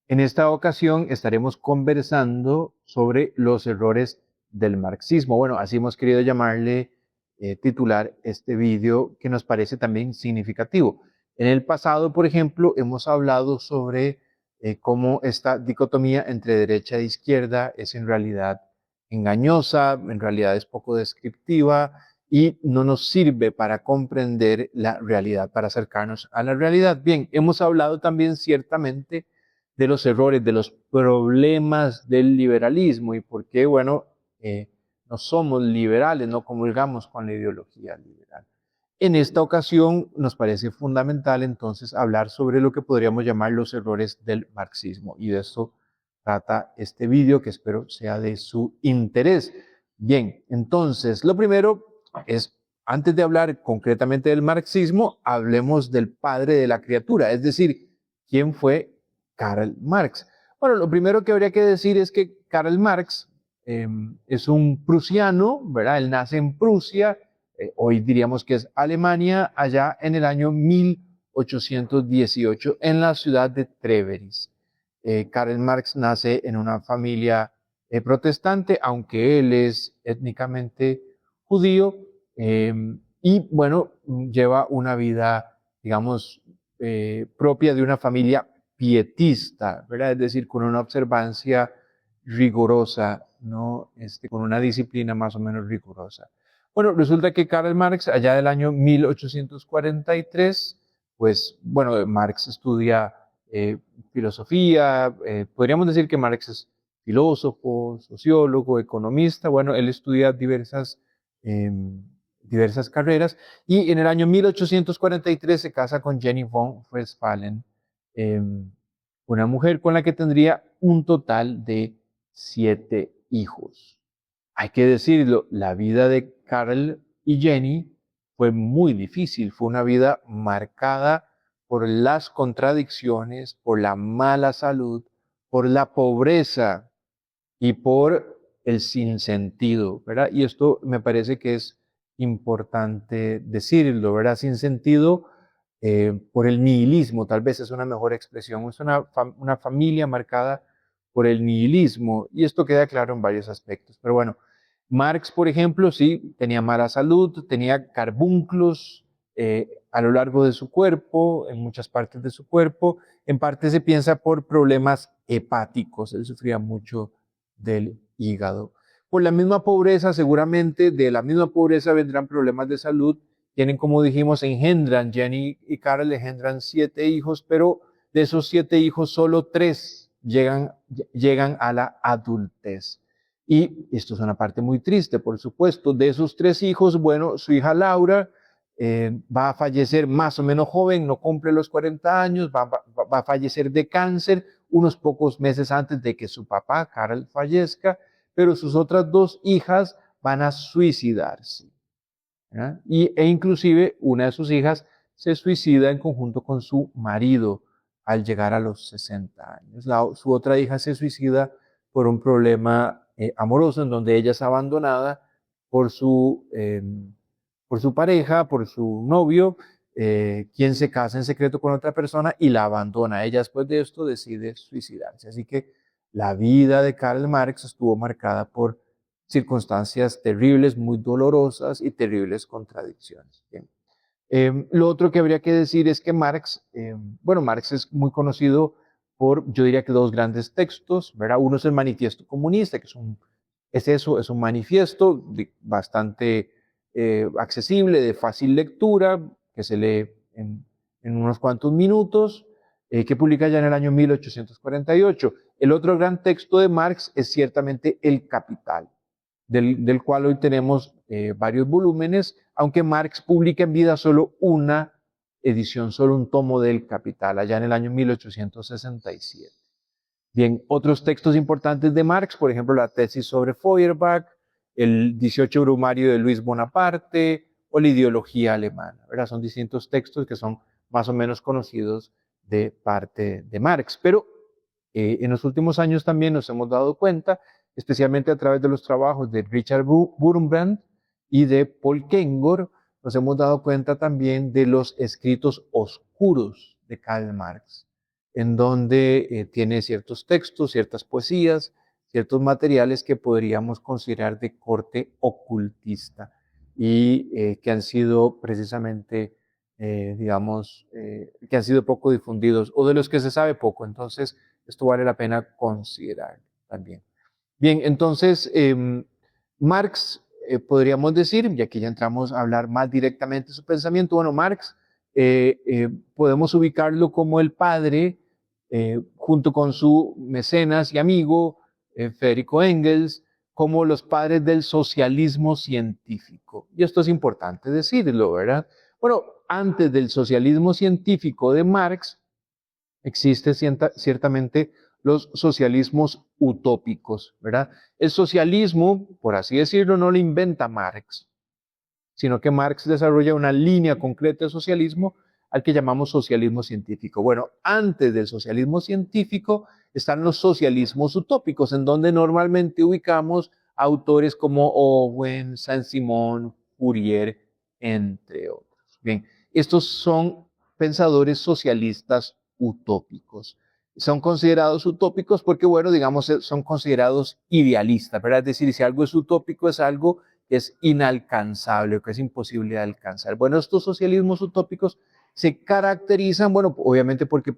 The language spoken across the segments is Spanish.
En esta ocasión estaremos conversando sobre los errores del marxismo. Bueno, así hemos querido llamarle, titular este vídeo que nos parece también significativo. En el pasado, por ejemplo, hemos hablado sobre cómo esta dicotomía entre derecha e izquierda es en realidad engañosa, en realidad es poco descriptiva y no nos sirve para comprender la realidad, para acercarnos a la realidad. Bien, hemos hablado también ciertamente de los errores, de los problemas del liberalismo y por qué, bueno, no somos liberales, no comulgamos con la ideología liberal. En esta ocasión nos parece fundamental entonces hablar sobre lo que podríamos llamar los errores del marxismo y de esto trata este vídeo que espero sea de su interés. Bien, entonces lo primero es, antes de hablar concretamente del marxismo, hablemos del padre de la criatura, es decir, ¿quién fue Karl Marx? Bueno, lo primero que habría que decir es que Karl Marx es un prusiano, ¿verdad? Él nace en Prusia, hoy diríamos que es Alemania, allá en el año 1818, en la ciudad de Treveris. Karl Marx nace en una familia protestante, aunque él es étnicamente judío, y bueno, lleva una vida, digamos, propia de una familia pietista, ¿verdad? Es decir, con una observancia rigurosa, ¿no? Con una disciplina más o menos rigurosa. Bueno, resulta que Karl Marx, allá del año 1843, pues, bueno, Marx estudia filosofía, podríamos decir que Marx es filósofo, sociólogo, economista, bueno, él estudia diversas carreras y en el año 1843 se casa con Jenny von Westphalen, eh, una mujer con la que tendría un total de 7 hijos. Hay que decirlo, la vida de Karl y Jenny fue muy difícil, fue una vida marcada por las contradicciones, por la mala salud, por la pobreza y por el sinsentido, ¿verdad? Y esto me parece que es importante decirlo, ¿verdad? Sinsentido por el nihilismo, tal vez es una mejor expresión, es una familia marcada por el nihilismo, y esto queda claro en varios aspectos. Pero bueno, Marx, por ejemplo, sí, tenía mala salud, tenía carbunclos a lo largo de su cuerpo, en muchas partes de su cuerpo, en parte se piensa por problemas hepáticos, él sufría mucho del hígado. Por la misma pobreza, seguramente de la misma pobreza vendrán problemas de salud. Tienen, como dijimos, Jenny y Karl engendran 7 hijos, pero de esos 7 hijos solo 3 llegan a la adultez. Y esto es una parte muy triste, por supuesto. De esos 3 hijos, bueno, su hija Laura va a fallecer más o menos joven, no cumple los 40 años, va a fallecer de cáncer unos pocos meses antes de que su papá, Karl, fallezca, pero sus otras 2 hijas van a suicidarse. E inclusive una de sus hijas se suicida en conjunto con su marido al llegar a los 60 años. Su otra hija se suicida por un problema amoroso en donde ella es abandonada por por su pareja, por su novio, quien se casa en secreto con otra persona y la abandona. Ella después de esto decide suicidarse. Así que la vida de Karl Marx estuvo marcada por circunstancias terribles, muy dolorosas y terribles contradicciones. Bien. Lo otro que habría que decir es que Marx, bueno, Marx es muy conocido por, yo diría que 2 grandes textos, ¿verdad? Uno es el Manifiesto Comunista, que es un manifiesto bastante accesible, de fácil lectura, que se lee en unos cuantos minutos, que publica ya en el año 1848. El otro gran texto de Marx es ciertamente El Capital, del cual hoy tenemos varios volúmenes, aunque Marx publica en vida solo una edición, solo un tomo del Capital, allá en el año 1867. Bien, otros textos importantes de Marx, por ejemplo, la tesis sobre Feuerbach, el 18 Brumario de Luis Bonaparte o la ideología alemana, ¿verdad? Son distintos textos que son más o menos conocidos de parte de Marx, pero en los últimos años también nos hemos dado cuenta, especialmente a través de los trabajos de Richard Wurmbrand y de Paul Kengor, nos hemos dado cuenta también de los escritos oscuros de Karl Marx. en donde tiene ciertos textos, ciertas poesías, ciertos materiales que podríamos considerar de corte ocultista y que han sido precisamente, digamos, que han sido poco difundidos o de los que se sabe poco. Entonces, esto vale la pena considerar también. Bien, entonces, Marx, podríamos decir, y aquí ya entramos a hablar más directamente de su pensamiento, bueno, Marx, podemos ubicarlo como el padre, junto con su mecenas y amigo, Federico Engels, como los padres del socialismo científico. Y esto es importante decirlo, ¿verdad? Bueno, antes del socialismo científico de Marx, existe ciertamente los socialismos utópicos, ¿verdad? El socialismo, por así decirlo, no lo inventa Marx, sino que Marx desarrolla una línea concreta de socialismo al que llamamos socialismo científico. Bueno, antes del socialismo científico están los socialismos utópicos, en donde normalmente ubicamos autores como Owen, Saint-Simon, Fourier, entre otros. Bien, estos son pensadores socialistas utópicos. Son considerados utópicos porque, bueno, digamos, son considerados idealistas, ¿verdad? Es decir, si algo es utópico es algo que es inalcanzable o que es imposible de alcanzar. Bueno, estos socialismos utópicos se caracterizan, bueno, obviamente porque,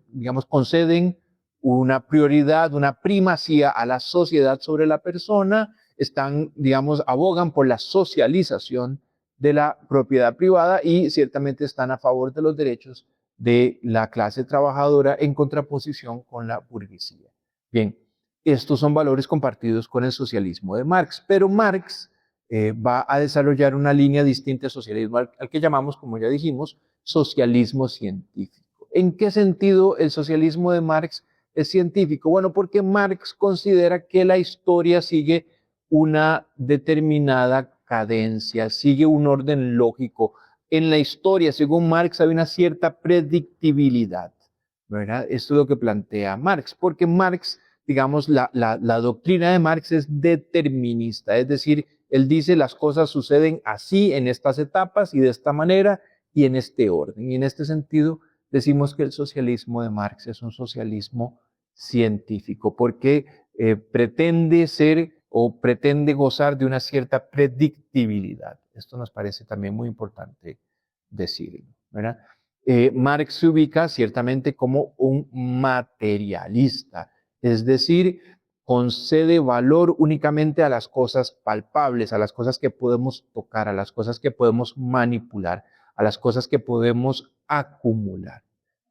digamos, conceden una prioridad, una primacía a la sociedad sobre la persona, están, digamos, abogan por la socialización de la propiedad privada y ciertamente están a favor de los derechos de la clase trabajadora en contraposición con la burguesía. Bien, estos son valores compartidos con el socialismo de Marx, pero Marx va a desarrollar una línea distinta de socialismo al que llamamos, como ya dijimos, socialismo científico. ¿En qué sentido el socialismo de Marx es científico? Bueno, porque Marx considera que la historia sigue una determinada cadencia, sigue un orden lógico. En la historia, según Marx, hay una cierta predictibilidad, ¿verdad? Esto es lo que plantea Marx, porque Marx, digamos, la doctrina de Marx es determinista, es decir, él dice las cosas suceden así en estas etapas y de esta manera y en este orden. Y en este sentido decimos que el socialismo de Marx es un socialismo científico, porque pretende ser o pretende gozar de una cierta predictibilidad. Esto nos parece también muy importante decirlo, ¿verdad? Marx se ubica ciertamente como un materialista, es decir, concede valor únicamente a las cosas palpables, a las cosas que podemos tocar, a las cosas que podemos manipular, a las cosas que podemos acumular,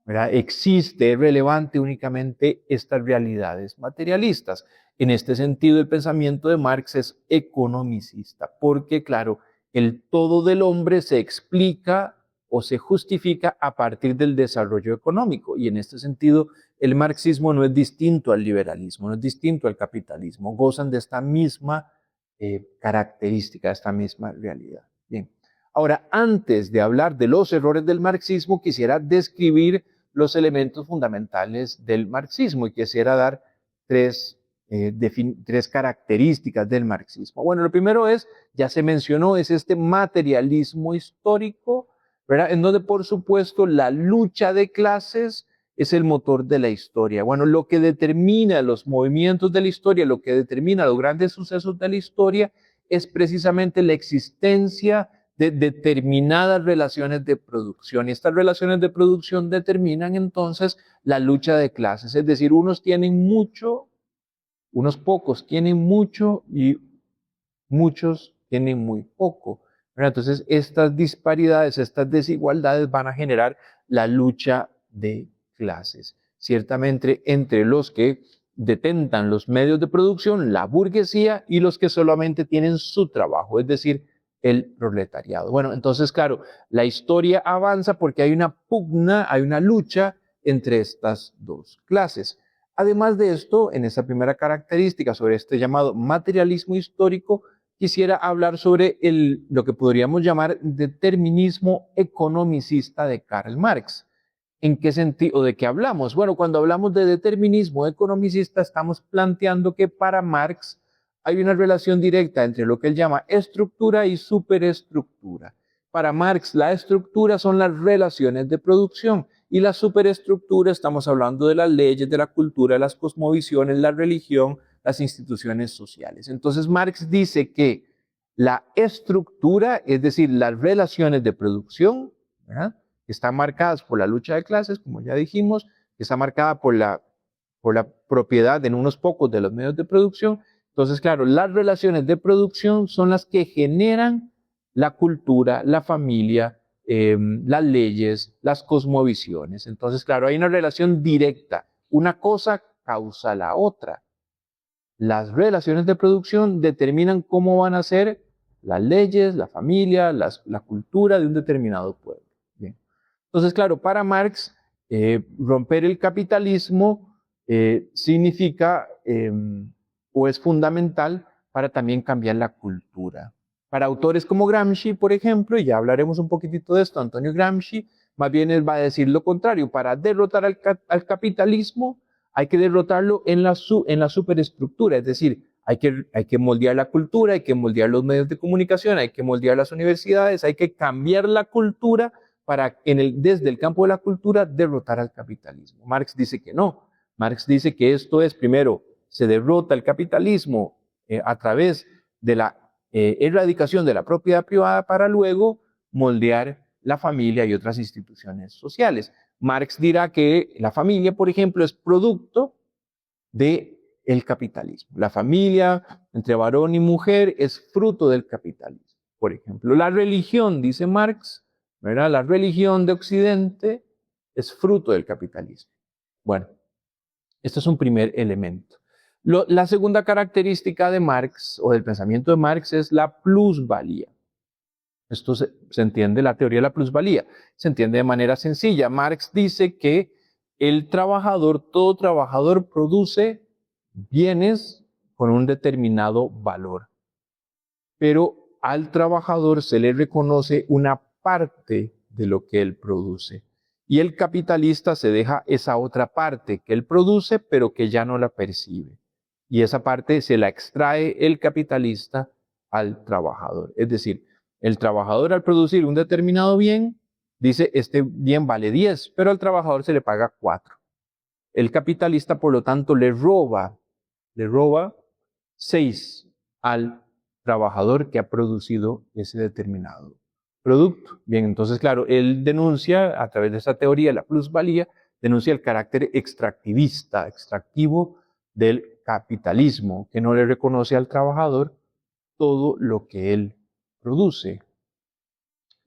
¿verdad? Existe, es relevante únicamente estas realidades materialistas. En este sentido, el pensamiento de Marx es economicista, porque, claro, el todo del hombre se explica o se justifica a partir del desarrollo económico. Y en este sentido, el marxismo no es distinto al liberalismo, no es distinto al capitalismo. Gozan de esta misma característica, de esta misma realidad. Bien. Ahora, antes de hablar de los errores del marxismo, quisiera describir los elementos fundamentales del marxismo y quisiera dar tres características del marxismo. Bueno, lo primero es, ya se mencionó, es este materialismo histórico, ¿verdad? En donde, por supuesto, la lucha de clases es el motor de la historia. Bueno, lo que determina los movimientos de la historia, lo que determina los grandes sucesos de la historia, es precisamente la existencia de determinadas relaciones de producción. Y estas relaciones de producción determinan entonces la lucha de clases. Es decir, unos tienen mucho, unos pocos tienen mucho y muchos tienen muy poco. Entonces, estas disparidades, estas desigualdades van a generar la lucha de clases. Ciertamente, entre los que detentan los medios de producción, la burguesía, y los que solamente tienen su trabajo, es decir, el proletariado. Bueno, entonces, claro, la historia avanza porque hay una pugna, hay una lucha entre estas dos clases. Además de esto, en esa primera característica sobre este llamado materialismo histórico, quisiera hablar sobre lo que podríamos llamar determinismo economicista de Karl Marx. ¿En qué sentido? ¿De qué hablamos? Bueno, cuando hablamos de determinismo economicista, estamos planteando que para Marx hay una relación directa entre lo que él llama estructura y superestructura. Para Marx, la estructura son las relaciones de producción Y la superestructura, estamos hablando de las leyes, de la cultura, de las cosmovisiones, la religión, las instituciones sociales. Entonces Marx dice que la estructura, es decir, las relaciones de producción, ¿verdad?, que están marcadas por la lucha de clases, como ya dijimos, que está marcada por la propiedad en unos pocos de los medios de producción. Entonces, claro, las relaciones de producción son las que generan la cultura, la familia, las leyes, las cosmovisiones. Entonces, claro, hay una relación directa. Una cosa causa la otra. Las relaciones de producción determinan cómo van a ser las leyes, la familia, la cultura de un determinado pueblo. Bien. Entonces, claro, para Marx, romper el capitalismo significa o es fundamental para también cambiar la cultura. Para autores como Gramsci, por ejemplo, y ya hablaremos un poquitito de esto, Antonio Gramsci, más bien él va a decir lo contrario. Para derrotar al capitalismo, hay que derrotarlo en la superestructura, es decir, hay que moldear la cultura, hay que moldear los medios de comunicación, hay que moldear las universidades, hay que cambiar la cultura para, desde el campo de la cultura, derrotar al capitalismo. Marx dice que no. Marx dice que esto es, primero, se derrota el capitalismo a través de la erradicación de la propiedad privada para luego moldear la familia y otras instituciones sociales. Marx dirá que la familia, por ejemplo, es producto del capitalismo. La familia entre varón y mujer es fruto del capitalismo. Por ejemplo, la religión, dice Marx, ¿verdad?, la religión de Occidente es fruto del capitalismo. Bueno, este es un primer elemento. La segunda característica de Marx o del pensamiento de Marx es la plusvalía. Esto se entiende, la teoría de la plusvalía, se entiende de manera sencilla. Marx dice que todo trabajador produce bienes con un determinado valor, pero al trabajador se le reconoce una parte de lo que él produce. Y el capitalista se deja esa otra parte que él produce, pero que ya no la percibe. Y esa parte se la extrae el capitalista al trabajador. Es decir, el trabajador al producir un determinado bien, dice, este bien vale 10, pero al trabajador se le paga 4. El capitalista, por lo tanto, le roba 6 al trabajador que ha producido ese determinado producto. Bien, entonces, claro, él denuncia, a través de esa teoría, la plusvalía, denuncia el carácter extractivo del capitalismo, que no le reconoce al trabajador todo lo que él produce.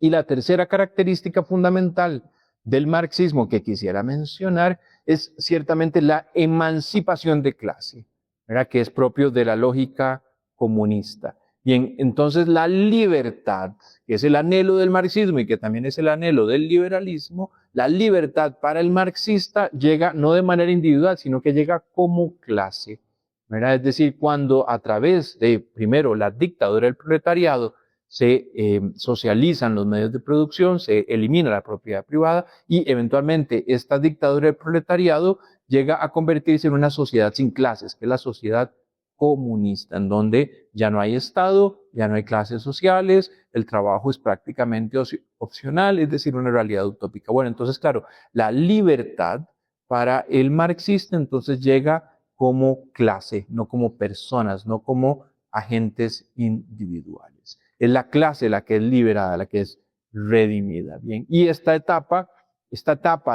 Y la tercera característica fundamental del marxismo que quisiera mencionar es ciertamente la emancipación de clase, ¿verdad?, que es propio de la lógica comunista. Bien, entonces la libertad, que es el anhelo del marxismo y que también es el anhelo del liberalismo, la libertad para el marxista llega no de manera individual, sino que llega como clase, ¿verdad? Es decir, cuando a través de, primero, la dictadura del proletariado, se socializan los medios de producción, se elimina la propiedad privada y eventualmente esta dictadura del proletariado llega a convertirse en una sociedad sin clases, que es la sociedad comunista, en donde ya no hay Estado, ya no hay clases sociales, el trabajo es prácticamente opcional, es decir, una realidad utópica. Bueno, entonces, claro, la libertad para el marxista entonces llega como clase, no como personas, no como agentes individuales. Es la clase la que es liberada, la que es redimida. Bien, y esta etapa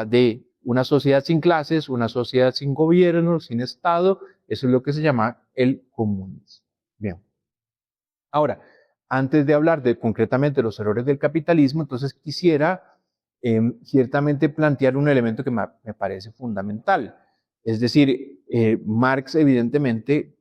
de una sociedad sin clases, una sociedad sin gobierno, sin Estado, eso es lo que se llama el comunismo. Bien. Ahora, antes de hablar concretamente de los errores del capitalismo, entonces quisiera ciertamente plantear un elemento que me parece fundamental. Es decir, Marx evidentemente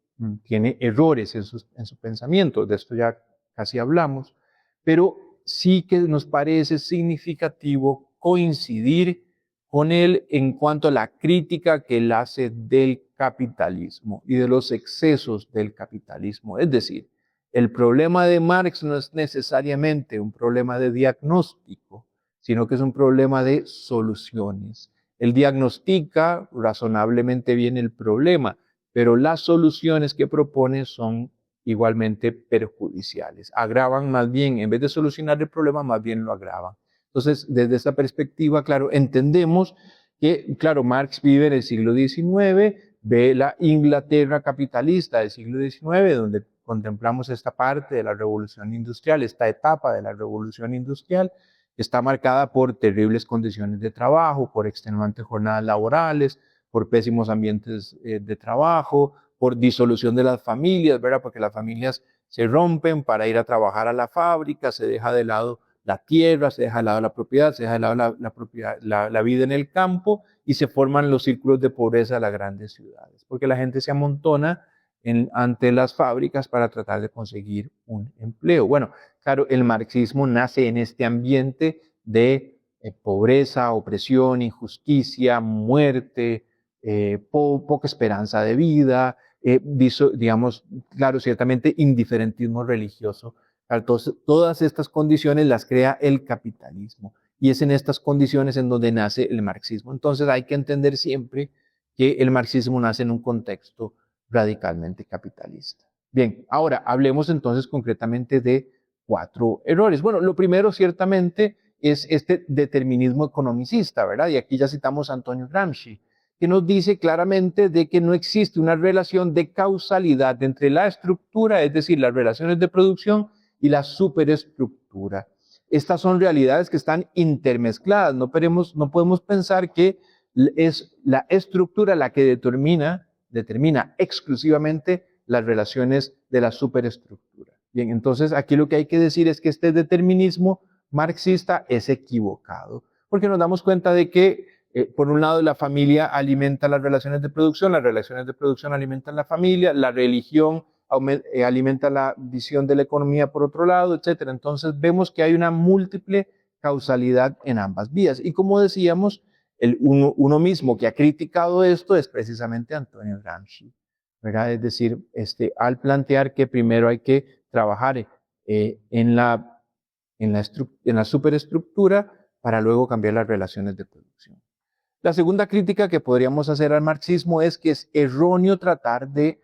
tiene errores en su pensamiento, de esto ya casi hablamos, pero sí que nos parece significativo coincidir con él en cuanto a la crítica que él hace del capitalismo y de los excesos del capitalismo. Es decir, el problema de Marx no es necesariamente un problema de diagnóstico, sino que es un problema de soluciones. Él diagnostica razonablemente bien el problema, pero las soluciones que propone son igualmente perjudiciales. Agravan más bien, en vez de solucionar el problema, más bien lo agravan. Entonces, desde esta perspectiva, claro, entendemos que, claro, Marx vive en el siglo XIX, ve la Inglaterra capitalista del siglo XIX, donde contemplamos esta parte de la revolución industrial, esta etapa de la revolución industrial, está marcada por terribles condiciones de trabajo, por extenuantes jornadas laborales, por pésimos ambientes de trabajo, por disolución de las familias, ¿verdad? Porque las familias se rompen para ir a trabajar a la fábrica, se deja de lado la tierra, se deja de lado la propiedad, se deja de lado la vida en el campo y se forman los círculos de pobreza de las grandes ciudades, porque la gente se amontona ante las fábricas para tratar de conseguir un empleo. Bueno, claro, el marxismo nace en este ambiente de pobreza, opresión, injusticia, muerte, poca esperanza de vida, digamos, claro, ciertamente indiferentismo religioso. Entonces, todas estas condiciones las crea el capitalismo y es en estas condiciones en donde nace el marxismo. Entonces hay que entender siempre que el marxismo nace en un contexto radicalmente capitalista. Bien, ahora hablemos entonces concretamente de 4 errores. Bueno, lo primero ciertamente es este determinismo economicista, ¿verdad? Y aquí ya citamos a Antonio Gramsci, que nos dice claramente de que no existe una relación de causalidad entre la estructura, es decir, las relaciones de producción, y la superestructura. Estas son realidades que están intermezcladas. No podemos pensar que es la estructura la que determina exclusivamente las relaciones de la superestructura. Bien, entonces aquí lo que hay que decir es que este determinismo marxista es equivocado, porque nos damos cuenta de que por un lado la familia alimenta las relaciones de producción alimentan la familia, la religión alimenta la visión de la economía por otro lado, etc. Entonces vemos que hay una múltiple causalidad en ambas vías. Y como decíamos, uno mismo que ha criticado esto es precisamente Antonio Gramsci, ¿verdad? Es decir, al plantear que primero hay que trabajar en la superestructura para luego cambiar las relaciones de producción. La segunda crítica que podríamos hacer al marxismo es que es erróneo tratar de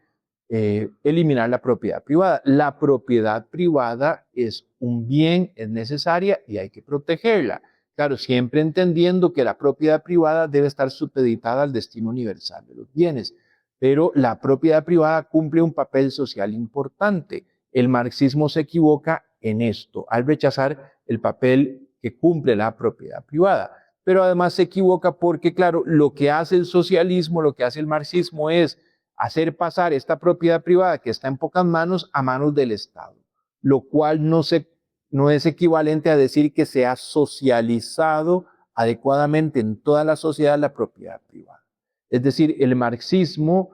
eliminar la propiedad privada. La propiedad privada es un bien, es necesaria y hay que protegerla. Claro, siempre entendiendo que la propiedad privada debe estar supeditada al destino universal de los bienes, pero la propiedad privada cumple un papel social importante. El marxismo se equivoca en esto, al rechazar el papel que cumple la propiedad privada. Pero además se equivoca porque, claro, lo que hace el socialismo, lo que hace el marxismo es hacer pasar esta propiedad privada que está en pocas manos a manos del Estado, lo cual no es equivalente a decir que se ha socializado adecuadamente en toda la sociedad la propiedad privada. Es decir, el marxismo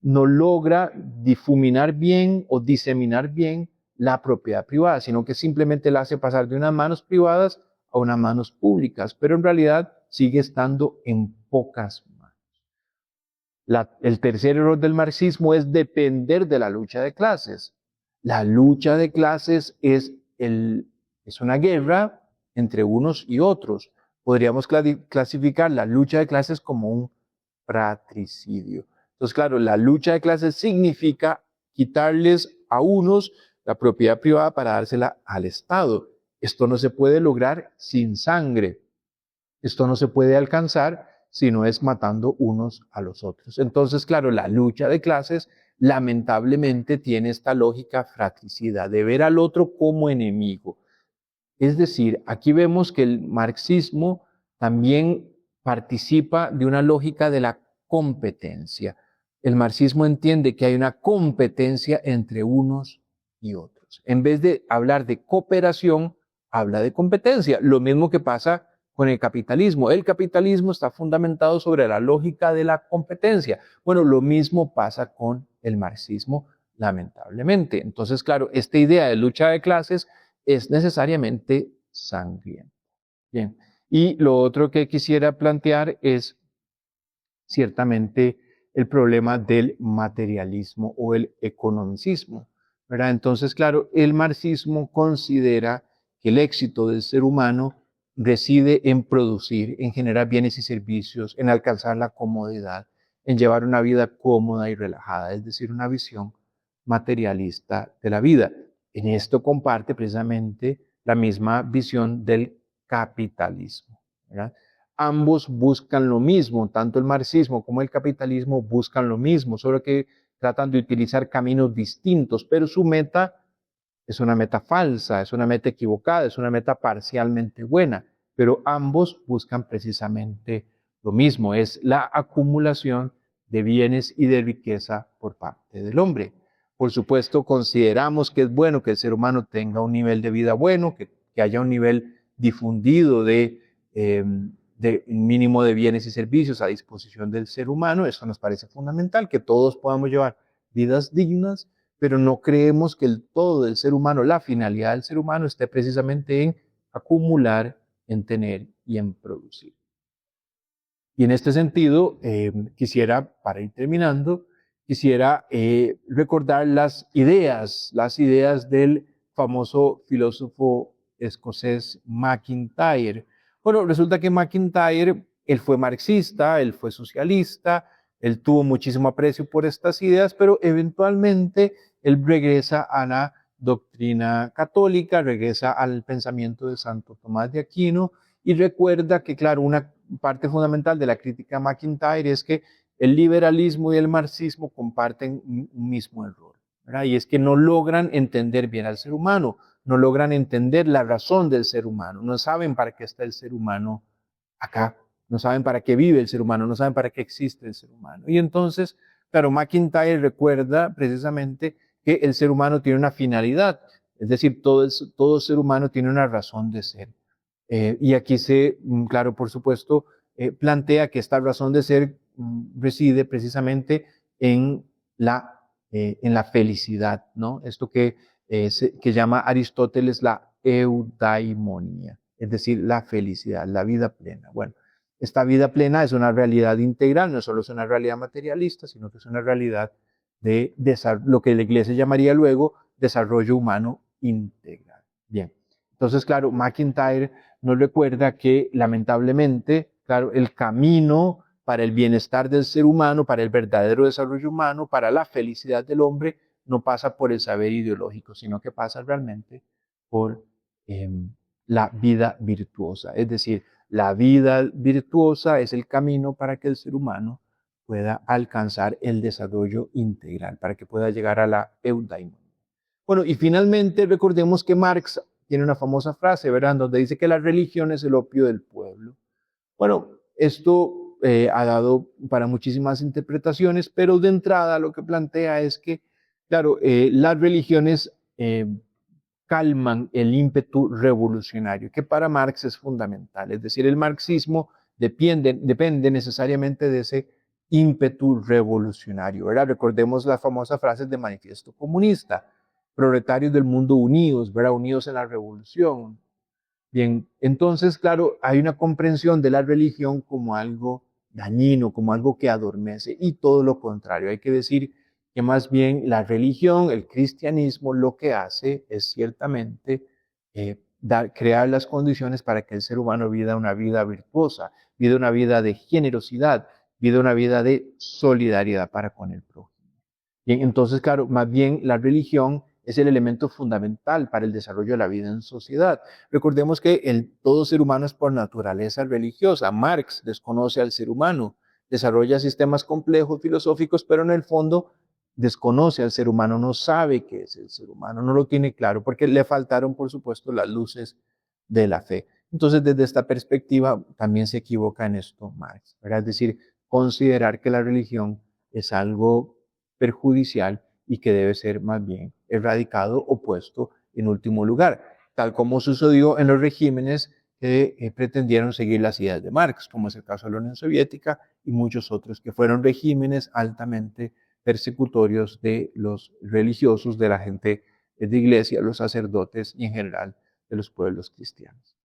no logra difuminar bien o diseminar bien la propiedad privada, sino que simplemente la hace pasar de unas manos privadas a unas manos públicas, pero en realidad sigue estando en pocas manos. El tercer error del marxismo es depender de la lucha de clases. La lucha de clases es una guerra entre unos y otros. Podríamos clasificar la lucha de clases como un fratricidio. Entonces, claro, la lucha de clases significa quitarles a unos la propiedad privada para dársela al Estado. Esto no se puede lograr sin sangre. Esto no se puede alcanzar si no es matando unos a los otros. Entonces, claro, la lucha de clases lamentablemente tiene esta lógica fratricida de ver al otro como enemigo. Es decir, aquí vemos que el marxismo también participa de una lógica de la competencia. El marxismo entiende que hay una competencia entre unos y otros. En vez de hablar de cooperación, habla de competencia. Lo mismo que pasa con el capitalismo. El capitalismo está fundamentado sobre la lógica de la competencia. Bueno, lo mismo pasa con el marxismo, lamentablemente. Entonces, claro, esta idea de lucha de clases es necesariamente sangrienta. Bien, y lo otro que quisiera plantear es ciertamente el problema del materialismo o el economicismo, ¿verdad? Entonces, claro, el marxismo considera que el éxito del ser humano reside en producir, en generar bienes y servicios, en alcanzar la comodidad, en llevar una vida cómoda y relajada, es decir, una visión materialista de la vida. En esto comparte precisamente la misma visión del capitalismo, ¿verdad? Ambos buscan lo mismo, tanto el marxismo como el capitalismo buscan lo mismo, solo que tratan de utilizar caminos distintos, pero su meta es una meta falsa, es una meta equivocada, es una meta parcialmente buena, pero ambos buscan precisamente lo mismo, es la acumulación de bienes y de riqueza por parte del hombre. Por supuesto, consideramos que es bueno que el ser humano tenga un nivel de vida bueno, que haya un nivel difundido de mínimo de bienes y servicios a disposición del ser humano. Eso nos parece fundamental, que todos podamos llevar vidas dignas, pero no creemos que el todo del ser humano, la finalidad del ser humano esté precisamente en acumular, en tener y en producir. Y en este sentido, quisiera, para ir terminando, quisiera recordar las ideas del famoso filósofo escocés MacIntyre. Bueno, resulta que MacIntyre, él fue marxista, él fue socialista, él tuvo muchísimo aprecio por estas ideas, pero eventualmente él regresa a la doctrina católica, regresa al pensamiento de Santo Tomás de Aquino y recuerda que, claro, una parte fundamental de la crítica a MacIntyre es que el liberalismo y el marxismo comparten un mismo error, ¿verdad? Y es que no logran entender bien al ser humano, no logran entender la razón del ser humano, no saben para qué está el ser humano acá, no saben para qué vive el ser humano, no saben para qué existe el ser humano. Y entonces, claro, MacIntyre recuerda precisamente que el ser humano tiene una finalidad, es decir, todo ser humano tiene una razón de ser. Y aquí claro, por supuesto, plantea que esta razón de ser reside precisamente en la felicidad, ¿no? Esto que llama Aristóteles la eudaimonía, es decir, la felicidad, la vida plena. Bueno, esta vida plena es una realidad integral, no solo es una realidad materialista, sino que es una realidad de lo que la Iglesia llamaría luego desarrollo humano integral. Bien, entonces, claro, MacIntyre nos recuerda que lamentablemente, claro, el camino para el bienestar del ser humano, para el verdadero desarrollo humano, para la felicidad del hombre, no pasa por el saber ideológico, sino que pasa realmente por la vida virtuosa. Es decir, la vida virtuosa es el camino para que el ser humano pueda alcanzar el desarrollo integral, para que pueda llegar a la eudaimonía. Bueno, y finalmente recordemos que Marx tiene una famosa frase, ¿verdad?, donde dice que la religión es el opio del pueblo. Bueno, esto ha dado para muchísimas interpretaciones, pero de entrada lo que plantea es que, claro, las religiones calman el ímpetu revolucionario, que para Marx es fundamental. Es decir, el marxismo depende necesariamente de ese ímpetu revolucionario, ¿verdad? Recordemos las famosas frases de Manifiesto Comunista: proletarios del mundo unidos, ¿verdad? Unidos en la revolución. Bien, entonces, claro, hay una comprensión de la religión como algo dañino, como algo que adormece, y todo lo contrario. Hay que decir que más bien la religión, el cristianismo, lo que hace es ciertamente crear las condiciones para que el ser humano viva una vida virtuosa, viva una vida de generosidad, viva una vida de solidaridad para con el prójimo. Bien, entonces, claro, más bien la religión es el elemento fundamental para el desarrollo de la vida en sociedad. Recordemos que todo ser humano es por naturaleza religiosa. Marx desconoce al ser humano, desarrolla sistemas complejos filosóficos, pero en el fondo desconoce al ser humano, no sabe qué es el ser humano, no lo tiene claro, porque le faltaron, por supuesto, las luces de la fe. Entonces, desde esta perspectiva, también se equivoca en esto Marx, ¿verdad? Es decir, considerar que la religión es algo perjudicial y que debe ser más bien erradicado o puesto en último lugar, tal como sucedió en los regímenes que pretendieron seguir las ideas de Marx, como es el caso de la Unión Soviética y muchos otros, que fueron regímenes altamente persecutorios de los religiosos, de la gente de iglesia, los sacerdotes y en general de los pueblos cristianos.